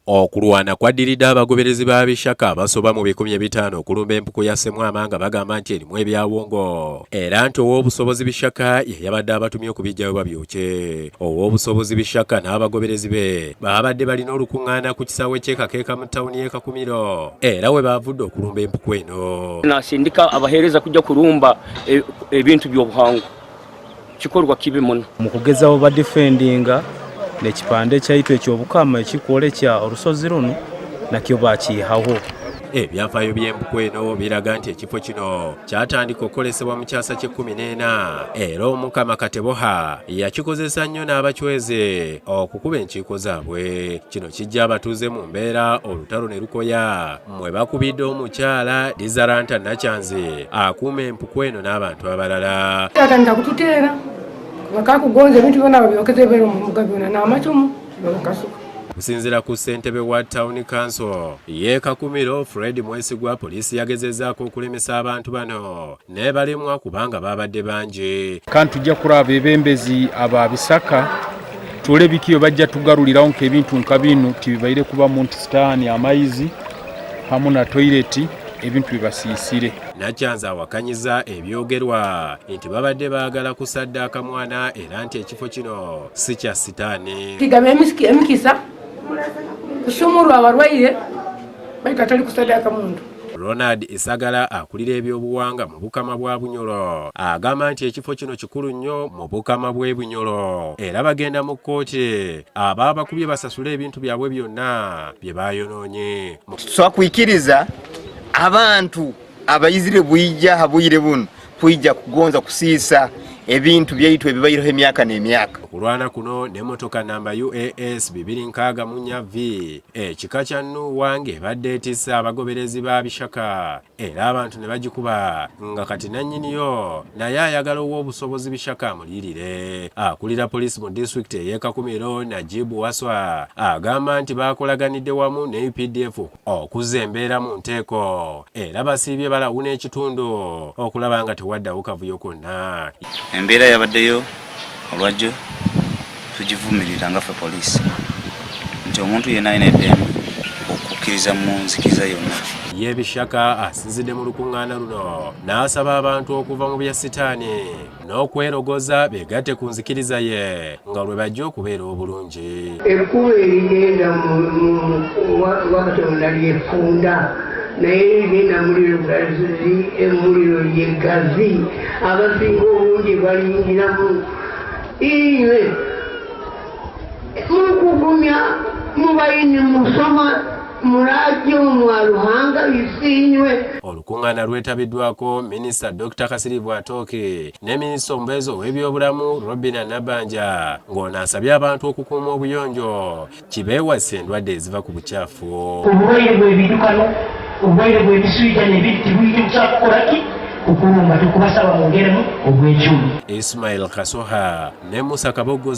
Okulwana kwaddiridde abagoberezi ba Bishaka basoba mu 1500 okulumba empuku ya Semwama nga bagamba nti erimu ebyawongo era nti ow'obusobozi Bishaka ye yabadde abatumye okubijjayo babyokye. Ow'obusobozi Bishaka n'abagoberezi be babadde balina olukuŋŋaana ku kisaawe ky'ekakeeka mu ttawuni y'e Kakumiro era we baavudde okulumba empuku eno. Nasindika abaheereza kujja kulumba ebintu by'obuhangwa kikolwa kibi muno mu kugezawo ba defendinga n'ekipande kyaitu eky'obukama ekikwolekya olusozi luno nakyo bakiihawo. Ebyafaayo by'empuku eno biraga nti ekifo kino kyatandika okukolesebwa mu kyasa ky'e14 era omukama Kateboha yakikozesa nnyo n'abacweze okukuba enkiiko zaabwe. Kino kijja abatuuze mu mbeera olutalo ne lukoya mwe bakubidde omukyala Dizaranta Nakyanzi akuuma empuku eno n'abantu abalala. Atandika kututeera bakakugonza ebintu byonna babyokeze bero mu mbuga byonna n'amacumu bakasuka. Kusinziira ku ssentebe wa Town Council y'e Kakumiro Fred Mwesigwa, poliisi yagezezzaako okulemesa abantu bano n'ebalemwa kubanga babadde bangi. Kandi tujja kulaba ebembezi aba Bishaka tule bikiyo bajja tugarulirawo nk'ebintu nka bino tibibaire kuba mu sitaani amaizi hamu na toileti ebintu bibasiisire. Nakyanzi awakanyiza ebyogerwa nti babadde baagala kusaddaaka mwana era nti ekifo kino si kya sitaani. Kigaba emikisa kusumulwa abalwaire bali katali kusaddaaka muntu. Ronald Isagala akulira ebyobuwanga mu bukama bwa Bunyolo agamba nti ekifo kino kikulu nnyo mu bukama bw'e Bunyolo era bagenda mu kkooti abaabakubye basasule ebintu byabwe byonna bye baayonoonye. Twakwikiriza abantu abayizire bwijja habwire buno kwijja kugonza kusiisa ebintu byaitu ebibayireho emyaka n'emyaka. Okulwana kuno n'emmotoka namba UAS 264V ekika kya Nuwange badde etissa abagoberezi ba Bishaka era abantu ne bagikuba nga kati nannyiniyo naye ayagala ow'obusobozi Bishaka amulirire. Akulira poliisi mu disitulikiti ey'e Kakumiro Najibu Waswa agamba nti baakolaganidde wamu ne UPDF okuzza embeera mu nteeko era basiibye balawuna ekitundu okulaba nga tewaddawo kavuyo konna. Embeera yabaddeyo olwajjo tugivumirira nga ffe poliisi nti omuntu yenna alina eddembe okukkiriza mu nzikiriza yonna. Ye Bishaka asinzidde mu lukuŋŋaana luno n'asaba abantu okuva mu bya sitaani n'okwerogoza beegatte ku nzikiriza ye nga lwe bajja okubeera obulungi. Ekkubo erigenda wa Katonda lyefunda naye ligenda muliro lyegazi abasinga obungi baliyingiramu. Iwe mukugumya mubayini musoma mulajo mwaluhanga bisinywe. Olukuŋŋaana lwetabiddwako Minisita Dr. Kasirivu Atooke ne Minisita omubeezi ow'ebyobulamu Robina Nabanja ng'ono asabye abantu okukuuma obuyonjo kibeewasa endwadde eziva ku bukyafu. Obulwaire bw'ebidukano obulwaire bw'ebiswija n'ebintu tibuyite kusobola kukolaki okuuma tukubasaba mwongeremu obw'ekyuma. Ismail Kasoha ne Musa Kabogoza.